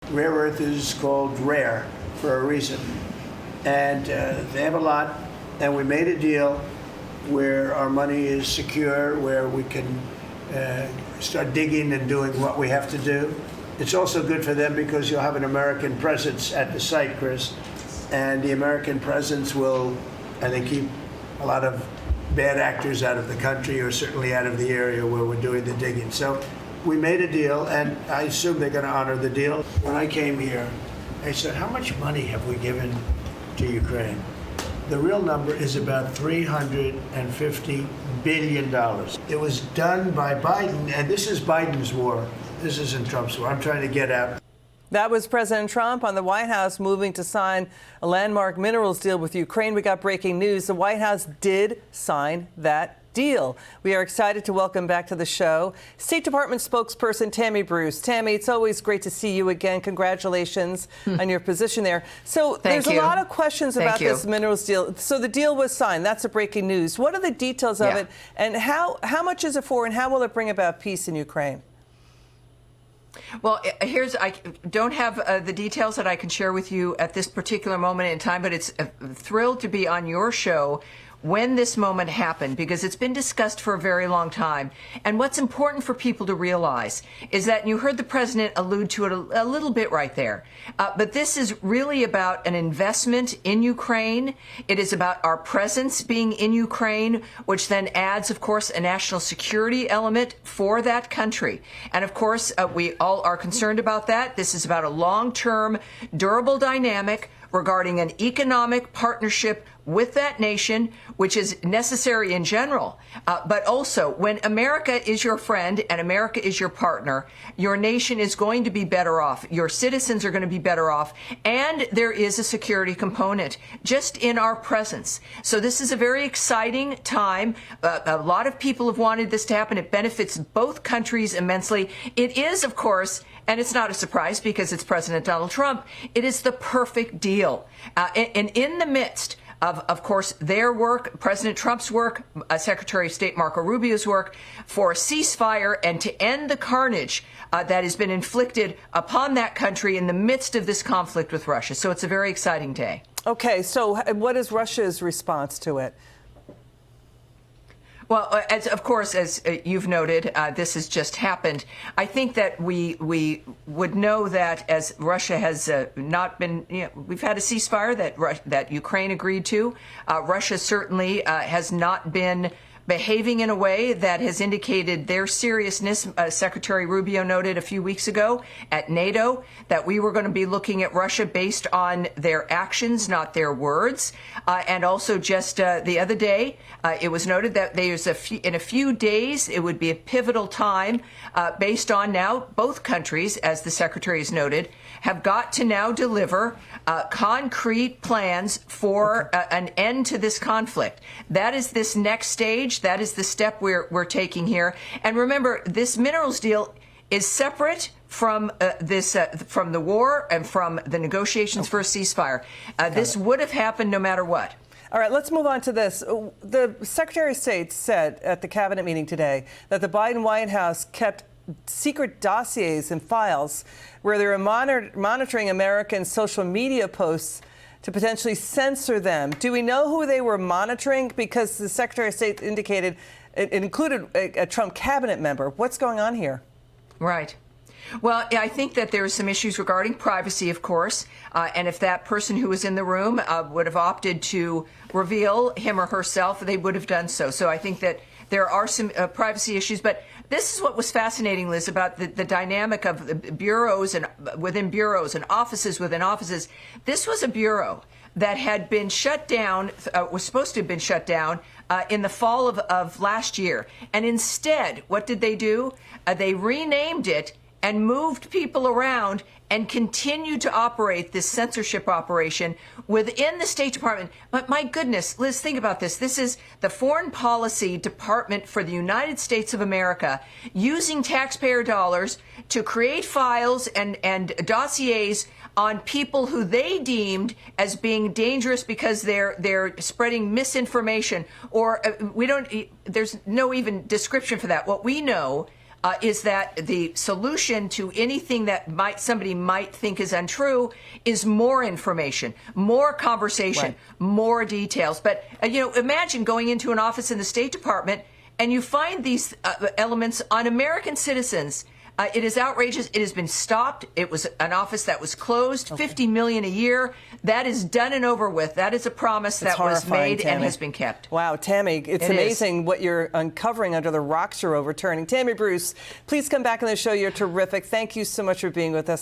Rare earth is called rare for a reason. And they have a lot, and we made a deal where our money is secure, where we can start digging and doing what we have to do. It's also good for them because you'll have an American presence at the site, Chris, and the American presence will, I think, keep a lot of bad actors out of the country, or certainly out of the area where we're doing the digging. So we made a deal, and I assume they're going to honor the deal. When I came here, I said, how much money have we given to Ukraine? The real number is about $350 billion. It was done by Biden, and this is Biden's war. This isn't Trump's war. I'm trying to get out. That was President Trump on the White House moving to sign a landmark minerals deal with Ukraine. We got breaking news. The White House did sign that deal. We are excited to welcome back to the show State Department spokesperson Tammy Bruce. Tammy, it's always great to see you again. Congratulations on your position there. So there's a lot of questions about this minerals deal. So the deal was signed. That's the breaking news. What are the details of it, and how much is it for, and how will it bring about peace in Ukraine? Well, I don't have the details that I can share with you at this particular moment in time, but it's thrilled to be on your show when this moment happened, because it's been discussed for a very long time. And what's important for people to realize is that, and you heard the president allude to it a little bit right there, but this is really about an investment in Ukraine. It is about our presence being in Ukraine, which then adds, of course, a national security element for that country. And of course, we all are concerned about that. This is about a long-term, durable dynamic regarding an economic partnership with that nation, which is necessary in general. But also, when America is your friend and America is your partner, your nation is going to be better off. Your citizens are going to be better off. And there is a security component just in our presence. So this is a very exciting time. A lot of people have wanted this to happen. It benefits both countries immensely. It is, of course, and it's not a surprise because it's President Donald Trump, it is the perfect deal. And in the midst of course, their work, President Trump's work, Secretary of State Marco Rubio's work for a ceasefire and to end the carnage that has been inflicted upon that country in the midst of this conflict with Russia. So it's a very exciting day. Okay, so what is Russia's response to it? Well, of course, as you've noted, this has just happened. I think that we would know that as Russia has not been, we've had a ceasefire that Ukraine agreed to. Russia certainly has not been behaving in a way that has indicated their seriousness. Secretary Rubio noted a few weeks ago at NATO that we were going to be looking at Russia based on their actions, not their words. And also just the other day, it was noted that in a few days, it would be a pivotal time based on now both countries, as the secretary has noted, have got to now deliver concrete plans for an end to this conflict. That is this next stage. That is the step we're taking here. And remember, this minerals deal is separate from from the war and from the negotiations for a ceasefire. This would have happened no matter what. All right, let's move on to this. The Secretary of State said at the cabinet meeting today that the Biden White House kept secret dossiers and files where they were monitoring American social media posts to potentially censor them. Do we know who they were monitoring? Because the Secretary of State indicated it included a Trump cabinet member. What's going on here? Right. Well, I think that there are some issues regarding privacy, of course, and if that person who was in the room would have opted to reveal him or herself, they would have done so. So I think that there are some privacy issues, but this is what was fascinating, Liz, about the dynamic of the bureaus and within bureaus and offices within offices. This was a bureau that had been shut down, was supposed to have been shut down in the fall of last year. And instead, what did they do? They renamed it and moved people around and continued to operate this censorship operation within the State Department. But my goodness, Liz, think about this. This is the Foreign Policy Department for the United States of America using taxpayer dollars to create files and dossiers on people who they deemed as being dangerous because they're spreading misinformation, or there's no even description for that. What we know is that the solution to anything that somebody might think is untrue is more information, more conversation, Right. more details. But, imagine going into an office in the State Department and you find these elements on American citizens. It is outrageous. It has been stopped. It was an office that was closed, $50 million a year. That is done and over with. That is a promise that was horrifying, made and Tammy. has been kept. Wow, Tammy, it's It amazing what you're uncovering under the rocks you're overturning. Tammy Bruce, please come back on the show. You're terrific. Thank you so much for being with us.